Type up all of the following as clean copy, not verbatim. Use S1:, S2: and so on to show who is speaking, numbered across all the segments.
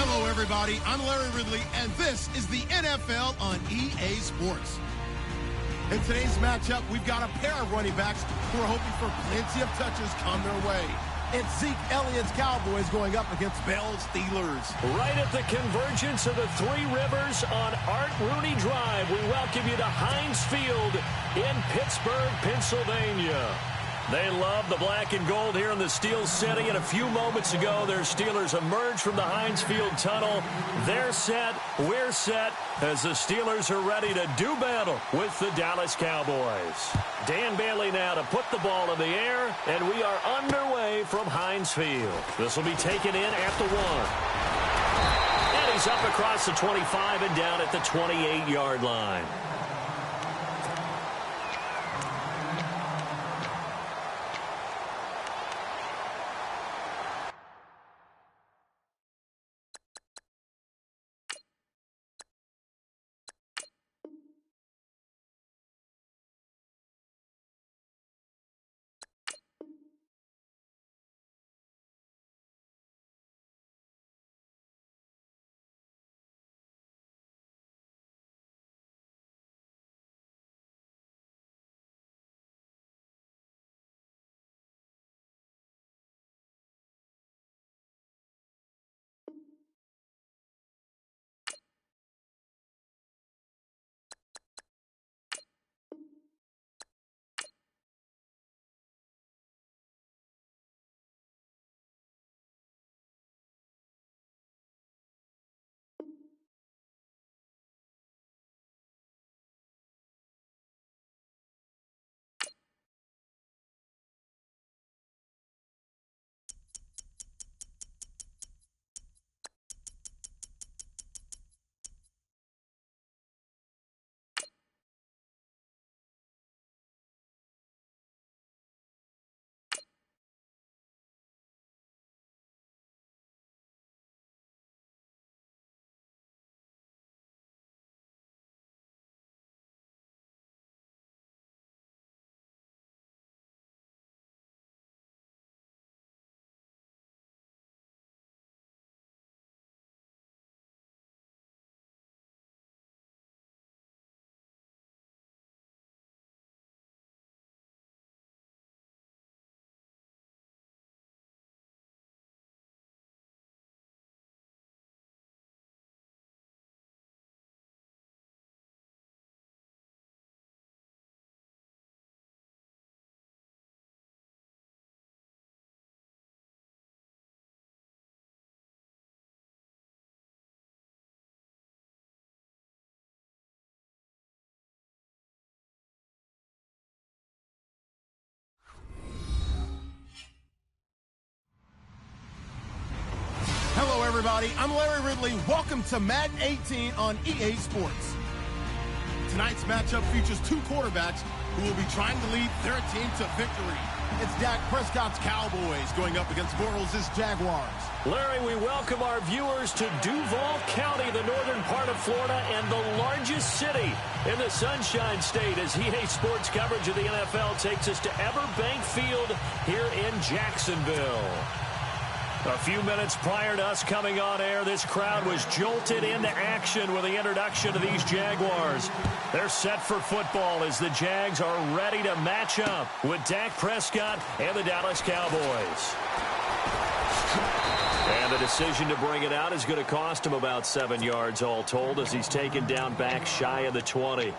S1: Hello, everybody. I'm Larry Ridley, and this is the NFL on EA Sports. In today's matchup, we've got a pair of running backs who are hoping for plenty of touches come their way. It's Zeke Elliott's Cowboys going up against Bell's Steelers.
S2: Right at the convergence of the Three Rivers on Art Rooney Drive, we welcome you to Heinz Field in Pittsburgh, Pennsylvania. They love the black and gold here in the Steel City, and a few moments ago, their Steelers emerged from the Heinz Field tunnel. They're set, we're set, as the Steelers are ready to do battle with the Dallas Cowboys. Dan Bailey now to put the ball in the air, and we are underway from Heinz Field. This will be taken in at the 1. And he's up across the 25 and down at the 28-yard line.
S1: everybody. I'm Larry Ridley. Welcome to Madden 18 on EA Sports. Tonight's matchup features two quarterbacks who will be trying to lead their team to victory. It's Dak Prescott's Cowboys going up against Bortles' Jaguars.
S2: Larry, we welcome our viewers to Duval County, the northern part of Florida, and the largest city in the Sunshine State, as EA Sports coverage of the NFL takes us to Everbank Field here in Jacksonville. A few minutes prior to us coming on air, this crowd was jolted into action with the introduction of these Jaguars. They're set for football as the Jags are ready to match up with Dak Prescott and the Dallas Cowboys. And the decision to bring it out is going to cost him about 7 yards all told, as he's taken down back shy of the 20.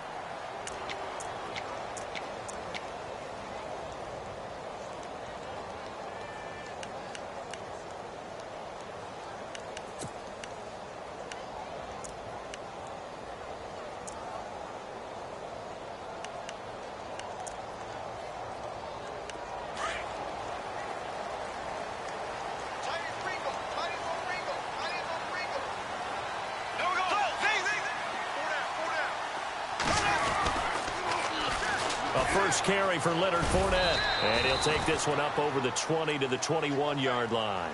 S2: First carry for Leonard Fournette. And he'll take this one up over the 20 to the 21-yard line.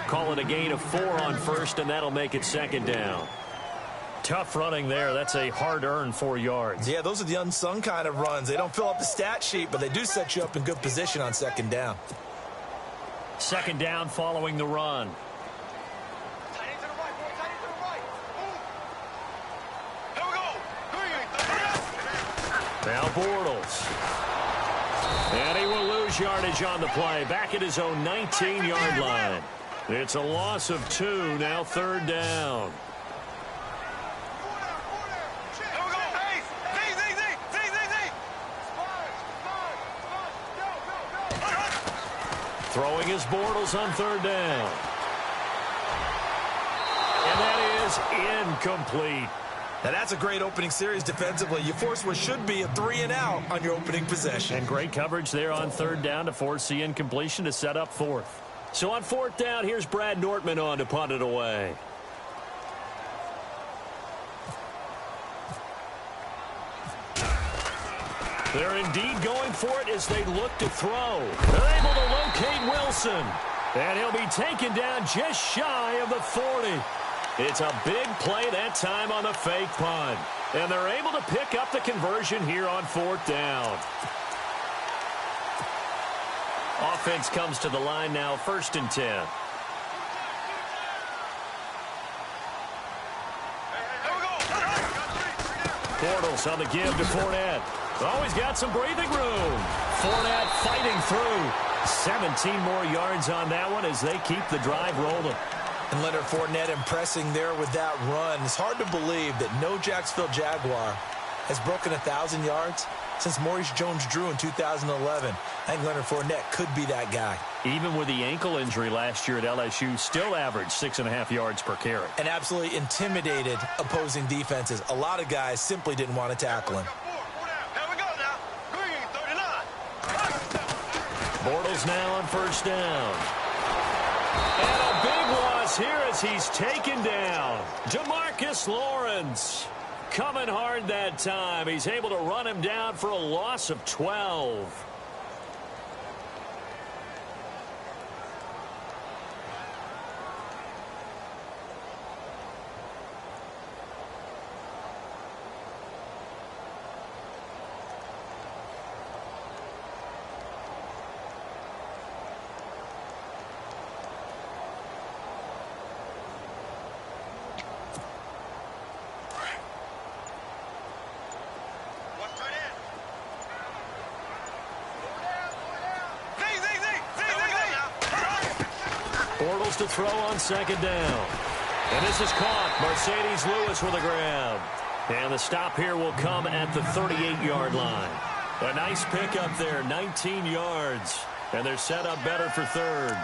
S2: Call it a gain of 4 on first, and that'll make it second down. Tough running there. That's a hard-earned 4 yards.
S3: Yeah, those are the unsung kind of runs. They don't fill up the stat sheet, but they do set you up in good position on second down.
S2: Second down following the run. Now Bortles. And he will lose yardage on the play. Back at his own 19-yard line. It's a loss of 2. Now third down. Throwing his Bortles on third down. And that is incomplete.
S3: Now, that's a great opening series defensively. You force what should be a 3-and-out on your opening possession.
S2: And great coverage there on third down to force the incompletion to set up fourth. So on fourth down, here's Brad Nortman on to punt it away. They're indeed going for it as they look to throw. They're able to locate Wilson. And he'll be taken down just shy of the 40. It's a big play that time on the fake punt. And they're able to pick up the conversion here on fourth down. Offense comes to the line now, 1st and 10. Bortles on the give to Fournette. Always got some breathing room. Fournette fighting through. 17 more yards on that one as they keep the drive rolling.
S3: And Leonard Fournette impressing there with that run. It's hard to believe that no Jacksonville Jaguar has broken 1,000 yards since Maurice Jones-Drew in 2011. I think Leonard Fournette could be that guy.
S2: Even with the ankle injury last year at LSU, still averaged 6.5 yards per carry.
S3: And absolutely intimidated opposing defenses. A lot of guys simply didn't want to tackle him.
S2: Bortles now on first down. And a big loss here as he's taken down. DeMarcus Lawrence coming hard that time. He's able to run him down for a loss of 12. Bortles to throw on second down. And this is caught. Mercedes Lewis with a grab. And the stop here will come at the 38-yard line. A nice pickup there, 19 yards. And they're set up better for third.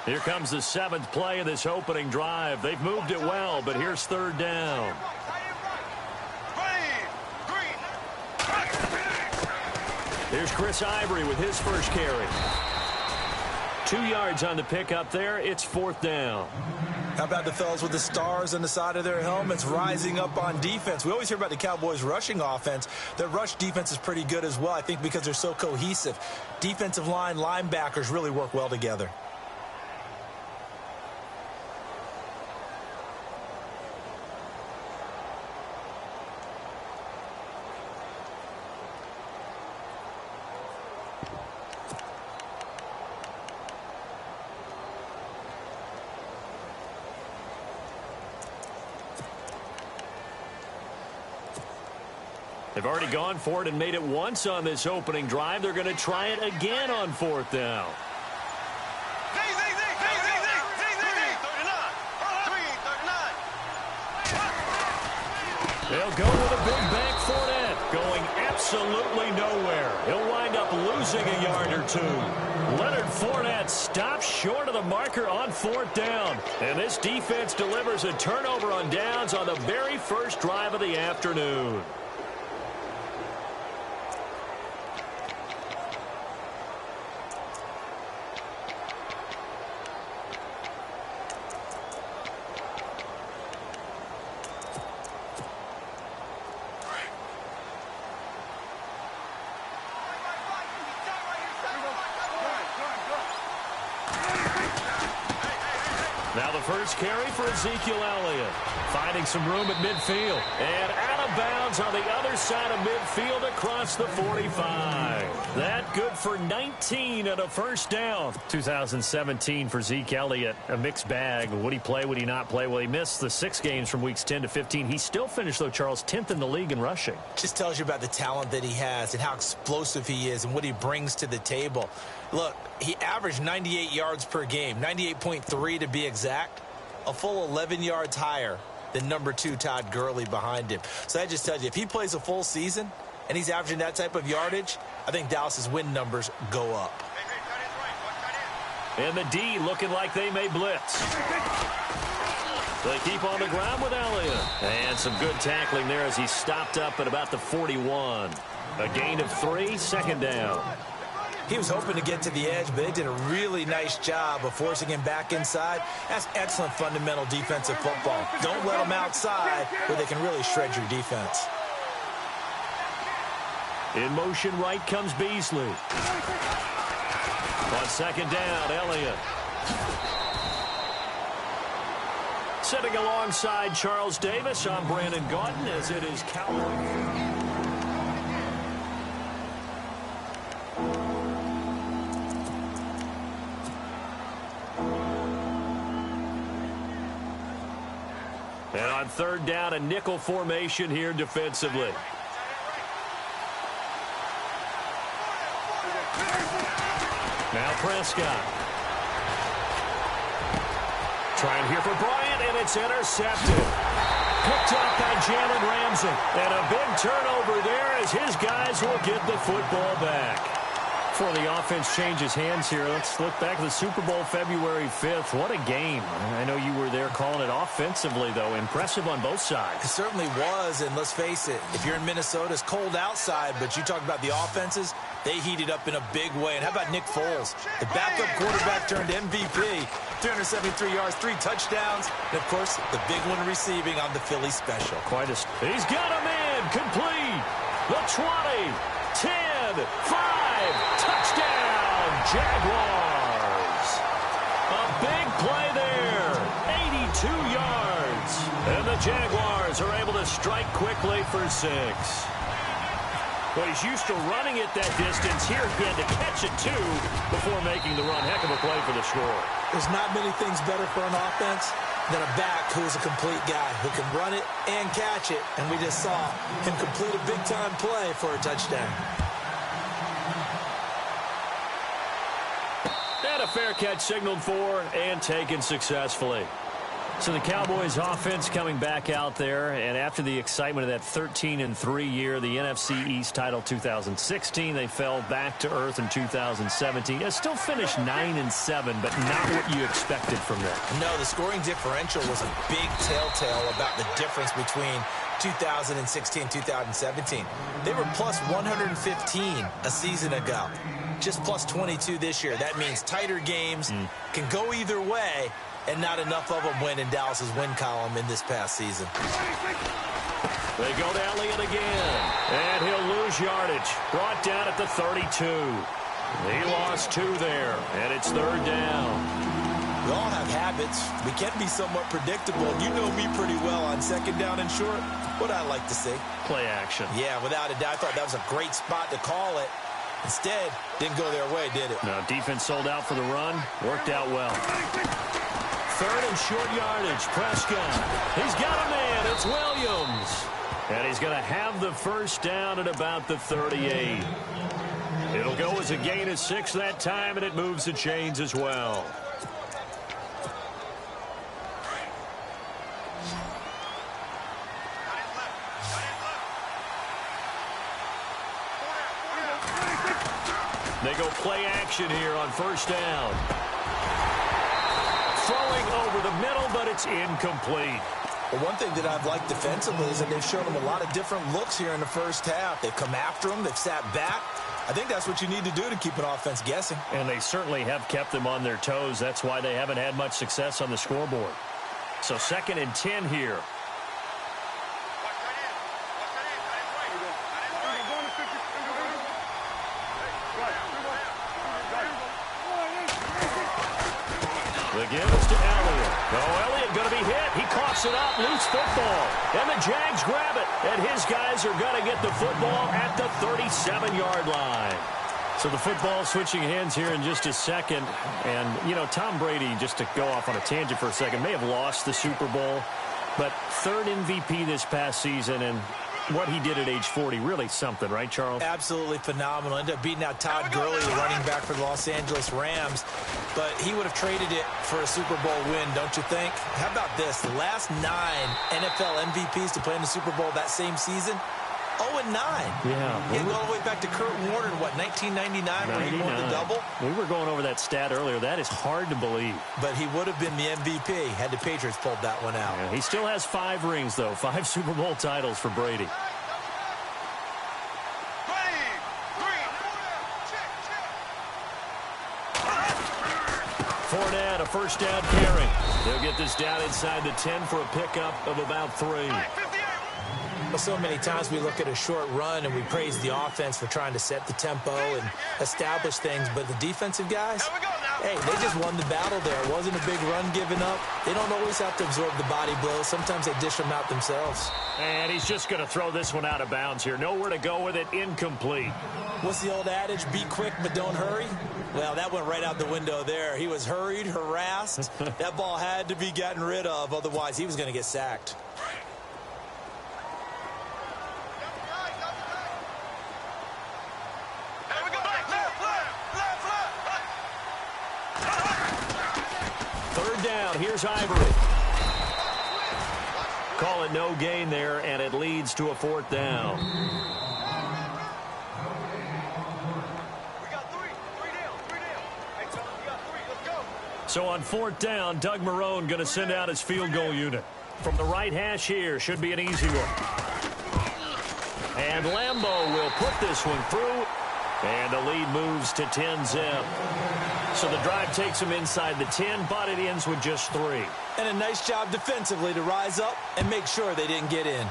S2: Here comes the 7th play of this opening drive. They've moved it well, but here's 3rd down. Here's Chris Ivory with his first carry. 2 yards on the pickup there. It's 4th down.
S3: How about the fellas with the stars on the side of their helmets rising up on defense? We always hear about the Cowboys' rushing offense. Their rush defense is pretty good as well, I think, because they're so cohesive. Defensive line, linebackers really work well together.
S2: They've already gone for it and made it once on this opening drive. They're going to try it again on 4th down. They'll go with a big bank Fournette, going absolutely nowhere. He'll wind up losing a yard or 2. Leonard Fournette stops short of the marker on 4th down. And this defense delivers a turnover on downs on the very first drive of the afternoon. Now the first carry for Ezekiel Elliott. Finding some room at midfield. And out of bounds on the other side of midfield across the 45. That good for 19 and a first down. 2017 for Zeke Elliott. A mixed bag. Would he play? Would he not play? Well, he missed the 6 games from weeks 10 to 15. He still finished, though, Charles, 10th in the league in rushing.
S3: Just tells you about the talent that he has and how explosive he is and what he brings to the table. Look, he averaged 98 yards per game, 98.3 to be exact, a full 11 yards higher than number 2 Todd Gurley behind him. So that just tells you, if he plays a full season and he's averaging that type of yardage, I think Dallas's win numbers go up.
S2: And the D looking like they may blitz. They keep on the ground with Elliott. And some good tackling there as he stopped up at about the 41. A gain of 3, 2nd down.
S3: He was hoping to get to the edge, but they did a really nice job of forcing him back inside. That's excellent fundamental defensive football. Don't let them outside where they can really shred your defense.
S2: In motion right comes Beasley. On 2nd down, Elliott. Sitting alongside Charles Davis, I'm Brandon Gaudin as it is Cowboys. And on 3rd down, a nickel formation here defensively. Now Prescott. Trying here for Bryant, and it's intercepted. Picked up by Jalen Ramsey. And a big turnover there as his guys will get the football back. Before the offense changes hands here, let's look back at the Super Bowl February 5th. What a game. I know you were there calling it offensively, though. Impressive on both sides.
S3: It certainly was, and let's face it, if you're in Minnesota, it's cold outside, but you talk about the offenses, they heated up in a big way. And how about Nick Foles? The backup quarterback turned MVP. 373 yards, 3 touchdowns, and, of course, the big one receiving on the Philly special.
S2: He's got him in, complete. The 20, 10, 5. Touchdown, Jaguars. A big play there, 82 yards. And the Jaguars are able to strike quickly for 6. Well, he's used to running it that distance. Here he had to catch it, too, before making the run. Heck of a play for the score.
S3: There's not many things better for an offense than a back who is a complete guy who can run it and catch it. And we just saw him complete a big-time play for a touchdown.
S2: And a fair catch signaled for and taken successfully. So the Cowboys offense coming back out there, and after the excitement of that 13-3 year, the NFC East title 2016, they fell back to earth in 2017. It still finished 9-7, but not what you expected from them.
S3: No, the scoring differential was a big telltale about the difference between 2016 and 2017. They were plus 115 a season ago, just plus 22 this year. That means tighter games can go either way, and not enough of them win in Dallas's win column in this past season.
S2: They go to Elliott again, and he'll lose yardage. Brought down at the 32. He lost 2 there, and it's 3rd down.
S3: We all have habits. We can be somewhat predictable. You know me pretty well on 2nd down and short. What I like to see.
S2: Play action.
S3: Yeah, without a doubt. I thought that was a great spot to call it. Instead, didn't go their way, did it?
S2: No, defense sold out for the run. Worked out well. 3rd and short yardage. Prescott. He's got a man. It's Williams. And he's going to have the 1st down at about the 38. It'll go as a gain of 6 that time, and it moves the chains as well. They go play action here on 1st down. Throwing over the middle, but it's incomplete.
S3: Well, one thing that I've liked defensively is that they've shown them a lot of different looks here in the 1st half. They've come after them. They've sat back. I think that's what you need to do to keep an offense guessing.
S2: And they certainly have kept them on their toes. That's why they haven't had much success on the scoreboard. So 2nd and 10 here. The give is to Elliott. Oh, Elliott going to be hit. He coughs it up. Loose football. And the Jags grab it. And his guys are going to get the football at the 37-yard line. So the football switching hands here in just a second. And, you know, Tom Brady, just to go off on a tangent for a second, may have lost the Super Bowl. But 3rd MVP this past season, and what he did at age 40, really something, right, Charles?
S3: Absolutely phenomenal. Ended up beating out Todd Gurley, the running back for the Los Angeles Rams. But he would have traded it for a Super Bowl win, don't you think? How about this? The last 9 NFL MVPs to play in the Super Bowl that same season, 0-9.
S2: Yeah.
S3: Getting all the way back to Kurt Warner in, what, 1999 where he won the double?
S2: We were going over that stat earlier. That is hard to believe.
S3: But he would have been the MVP had the Patriots pulled that one out.
S2: Yeah, he still has 5 rings, though. 5 Super Bowl titles for Brady. Fournette, a 1st down carry. They'll get this down inside the 10 for a pickup of about 3.
S3: Well, so many times we look at a short run and we praise the offense for trying to set the tempo and establish things, but the defensive guys, hey, they just won the battle there. It wasn't a big run given up. They don't always have to absorb the body blows. Sometimes they dish them out themselves.
S2: And he's just going to throw this one out of bounds here. Nowhere to go with it. Incomplete.
S3: What's the old adage? Be quick, but don't hurry. Well, that went right out the window there. He was hurried, harassed. That ball had to be gotten rid of. Otherwise, he was going to get sacked.
S2: Third down. Here's Ivory. Call it no gain there, and it leads to a 4th down. So on 4th down, Doug Marrone going to send out his field goal unit. From the right hash here, should be an easy one. And Lambeau will put this one through, and the lead moves to 10-zip. So the drive takes him inside the 10, but it ends with just 3.
S3: And a nice job defensively to rise up and make sure they didn't get in.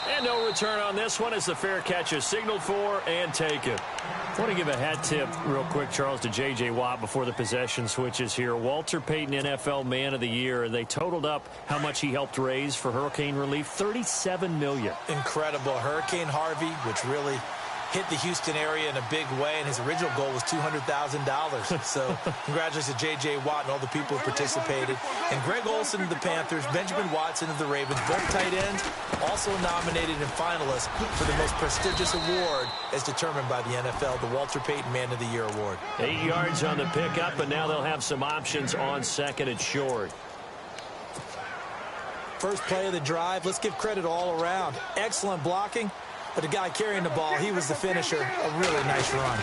S2: And no return on this one as the fair catch is signaled for and taken. I want to give a hat tip real quick, Charles, to J.J. Watt before the possession switches here. Walter Payton, NFL Man of the Year. They totaled up how much he helped raise for hurricane relief, $37 million.
S3: Incredible. Hurricane Harvey, which really hit the Houston area in a big way, and his original goal was $200,000. So congratulations to J.J. Watt and all the people who participated. And Greg Olsen of the Panthers, Benjamin Watson of the Ravens, both tight ends, also nominated and finalists for the most prestigious award as determined by the NFL, the Walter Payton Man of the Year Award.
S2: 8 yards on the pickup, and now they'll have some options on second and short.
S3: First play of the drive, let's give credit all around. Excellent blocking, but the guy carrying the ball, he was the finisher. A really nice run.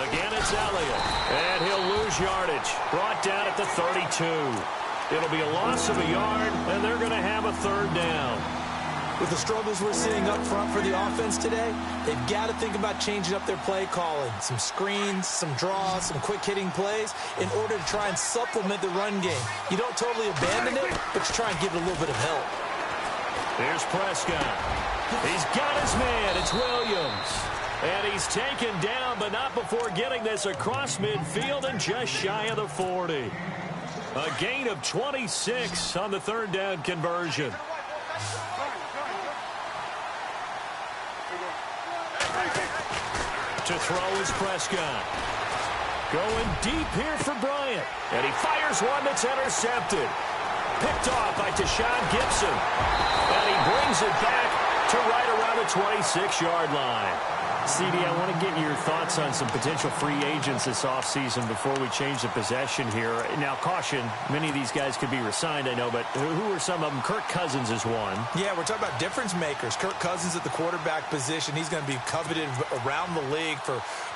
S2: Again, it's Elliott, and he'll lose yardage. Brought down at the 32. It'll be a loss of a yard, and they're going to have a third down.
S3: With the struggles we're seeing up front for the offense today, they've got to think about changing up their play calling. Some screens, some draws, some quick-hitting plays in order to try and supplement the run game. You don't totally abandon it, but you try and give it a little bit of help.
S2: Here's Prescott. He's got his man. It's Williams. And he's taken down, but not before getting this across midfield and just shy of the 40. A gain of 26 on the third down conversion. To throw is Prescott. Going deep here for Bryant. And he fires one that's intercepted. Picked off by Tashawn Gibson. And he brings it back to right around the 26-yard line. CD, I want to get your thoughts on some potential free agents this offseason before we change the possession here. Now, caution, many of these guys could be re-signed, I know, but who are some of them? Kirk Cousins is one.
S3: Yeah, we're talking about difference makers. Kirk Cousins at the quarterback position. He's going to be coveted around the league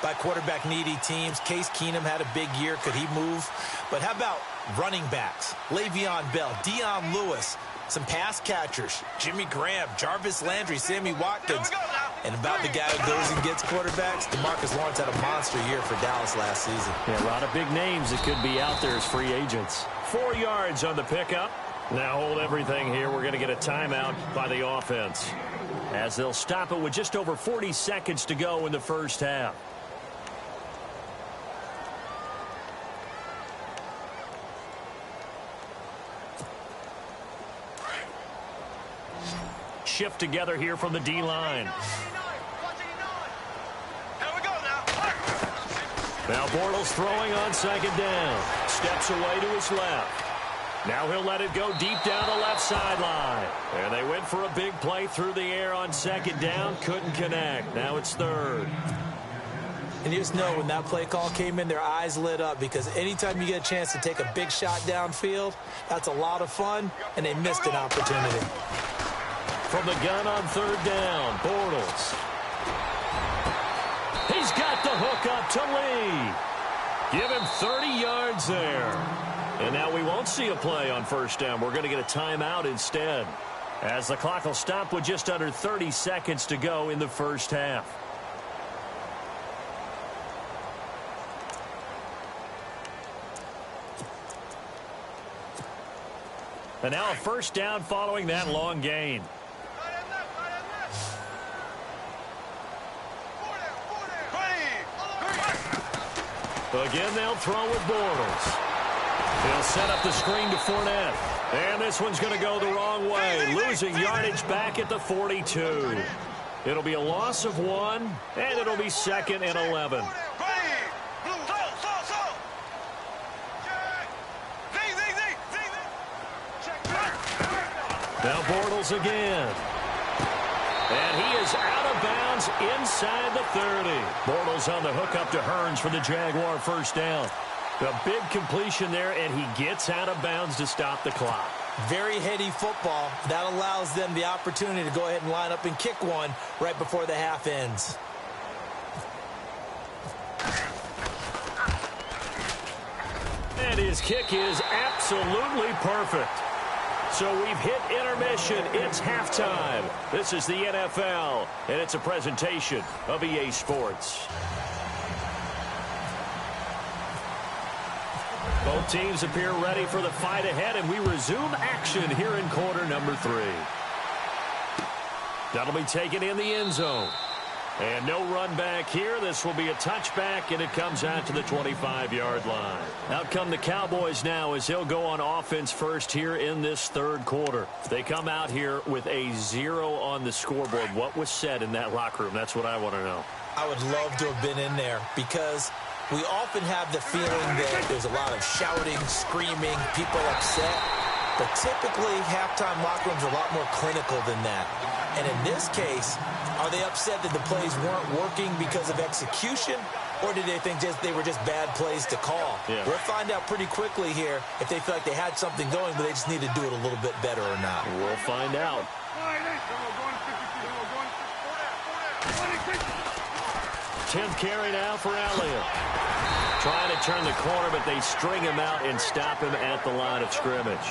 S3: by quarterback-needy teams. Case Keenum had a big year. Could he move? But how about running backs? Le'Veon Bell, Dion Lewis, some pass catchers, Jimmy Graham, Jarvis Landry, Sammy Watkins. And about the guy who goes and gets quarterbacks, DeMarcus Lawrence had a monster year for Dallas last season.
S2: Yeah, a lot of big names that could be out there as free agents. 4 yards on the pickup. Now hold everything here. We're going to get a timeout by the offense, as they'll stop it with just over 40 seconds to go in the first half. Shift together here from the D-line. Now Bortles throwing on second down. Steps away to his left. Now he'll let it go deep down the left sideline. And they went for a big play through the air on second down. Couldn't connect. Now it's third.
S3: And you just know when that play call came in, their eyes lit up, because anytime you get a chance to take a big shot downfield, that's a lot of fun, and they missed an opportunity.
S2: From the gun on third down, Bortles. He's got the hook up to Lee. Give him 30 yards there. And now we won't see a play on first down. We're going to get a timeout instead, as the clock will stop with just under 30 seconds to go in the first half. And now a first down following that long gain. Again, they'll throw with Bortles. He'll set up the screen to Fournette. And this one's going to go the wrong way, losing yardage back at the 42. It'll be a loss of 1, and it'll be 2nd and 11. Now Bortles again. And he is out of bounds inside the 30. Bortles on the hook up to Hearns for the Jaguar first down. A big completion there, and he gets out of bounds to stop the clock.
S3: Very heady football. That allows them the opportunity to go ahead and line up and kick one right before the half ends.
S2: And his kick is absolutely perfect. So we've hit intermission. It's halftime. This is the NFL, and it's a presentation of EA Sports. Both teams appear ready for the fight ahead, and we resume action here in quarter number 3. That'll be taken in the end zone. And no run back here. This will be a touchback, and it comes out to the 25-yard line. Out come the Cowboys now as they'll go on offense first here in this third quarter. They come out here with a 0 on the scoreboard. What was said in that locker room? That's what I want to know.
S3: I would love to have been in there because we often have the feeling that there's a lot of shouting, screaming, people upset. But typically, halftime locker rooms are a lot more clinical than that. And in this case, are they upset that the plays weren't working because of execution, or did they think they were just bad plays to call?
S2: Yeah.
S3: We'll find out pretty quickly here if they feel like they had something going, but they just need to do it a little bit better or not.
S2: We'll find out. 10th carry now for Elliott. Trying to turn the corner, but they string him out and stop him at the line of scrimmage.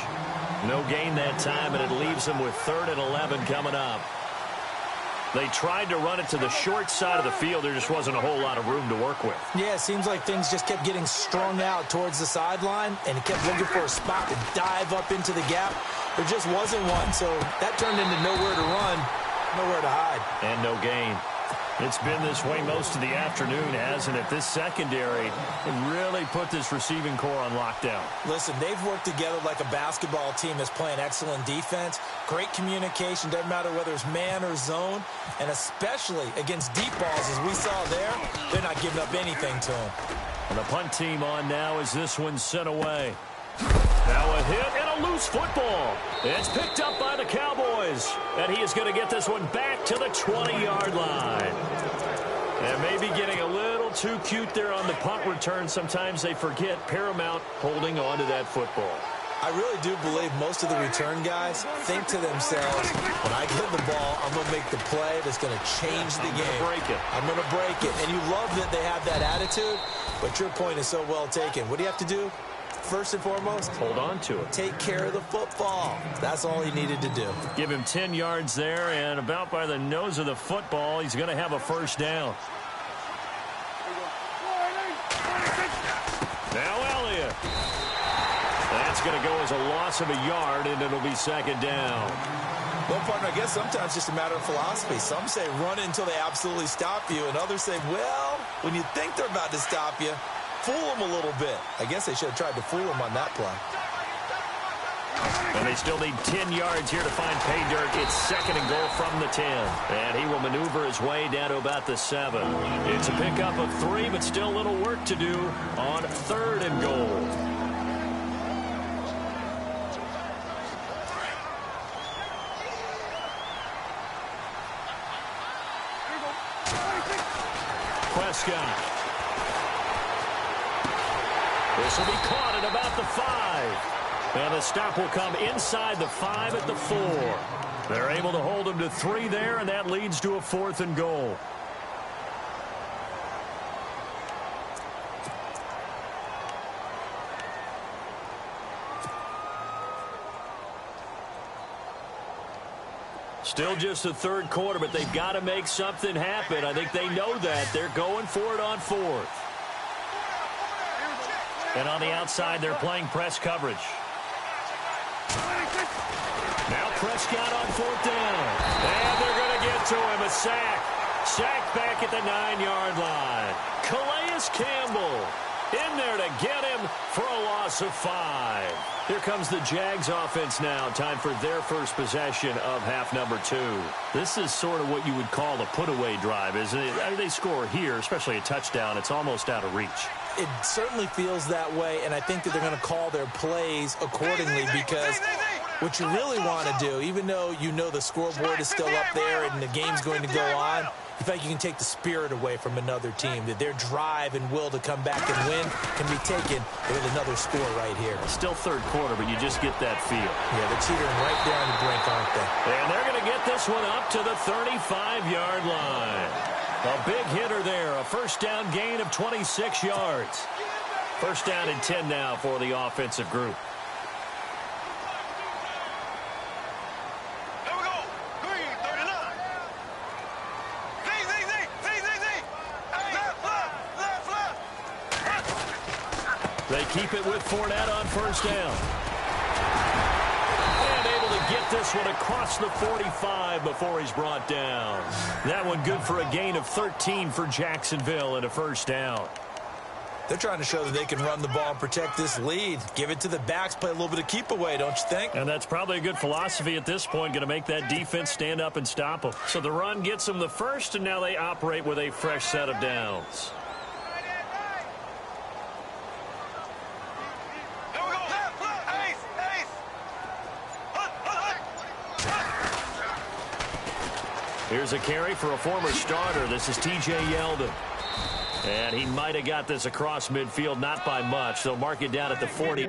S2: No gain that time, and it leaves them with 3rd and 11 coming up. They tried to run it to the short side of the field. There just wasn't a whole lot of room to work with.
S3: Yeah, it seems like things just kept getting strung out towards the sideline, and he kept looking for a spot to dive up into the gap. There just wasn't one, so that turned into nowhere to run, nowhere to hide.
S2: And no gain. It's been this way most of the afternoon, hasn't it? This secondary really put this receiving core on lockdown.
S3: Listen, they've worked together like a basketball team that's playing excellent defense. Great communication, doesn't matter whether it's man or zone. And especially against deep balls, as we saw there, they're not giving up anything to them.
S2: And the punt team on now as this one's sent away. Now a hit and a loose football. It's picked up by the Cowboys. And he is going to get this one back to the 20-yard line. And maybe getting a little too cute there on the punt return. Sometimes they forget paramount holding on to that football.
S3: I really do believe most of the return guys think to themselves, when I get the ball, I'm going to make the play that's going to change the game. I'm going to break it. And you love that they have that attitude, but your point is so well taken. What do you have to do? First and foremost,
S2: hold on to it.
S3: Take care of the football. That's all he needed to do.
S2: Give him 10 yards there, and about by the nose of the football, he's going to have a first down. Now Elliott. That's going to go as a loss of a yard, and it'll be 2nd down.
S3: Well, partner, I guess sometimes it's just a matter of philosophy. Some say run until they absolutely stop you, and others say, well, when you think they're about to stop you, fool them a little bit. I guess they should have tried to fool them on that play.
S2: And they still need 10 yards here to find pay dirt. It's 2nd and goal from the 10. And he will maneuver his way down to about the 7. It's a pickup of 3, but still a little work to do on 3rd and goal. Prescott. This will be caught at about the 5. And the stop will come inside the 5 at the 4. They're able to hold him to 3 there, and that leads to a 4th and goal. Still just the 3rd quarter, but they've got to make something happen. I think they know that. They're going for it on 4th. And on the outside, they're playing press coverage. Now Prescott on 4th down. And they're going to get to him. A sack. Sack back at the 9-yard line. Calais Campbell in there to get him for a loss of 5. Here comes the Jags offense now. Time for their first possession of half number 2. This is sort of what you would call a put-away drive, isn't it? They score here, especially a touchdown. It's almost out of reach.
S3: It certainly feels that way, and I think that they're going to call their plays accordingly because what you really want to do, even though you know the scoreboard is still up there and the game's going to go on, you feel like you can take the spirit away from another team, that their drive and will to come back and win can be taken with another score right here.
S2: Still 3rd quarter, but you just get that feel.
S3: Yeah, they're teetering right there on the brink, aren't they?
S2: And they're going to get this one up to the 35-yard line. A big hitter there, a first down gain of 26 yards. First down and 10 now for the offensive group.
S4: Here we go. Green, 39.
S2: They keep it with Fournette on first down. And able to get this one across the 45 before he's brought down. That one good for a gain of 13 for Jacksonville and a first down.
S3: They're trying to show that they can run the ball and protect this lead. Give it to the backs, play a little bit of keep away, don't you think?
S2: And that's probably a good philosophy at this point, going to make that defense stand up and stop them. So the run gets them the first, and now they operate with a fresh set of downs. Here's a carry for a former starter. This is T.J. Yeldon. And he might have got this across midfield, not by much. They'll mark it down at the 40.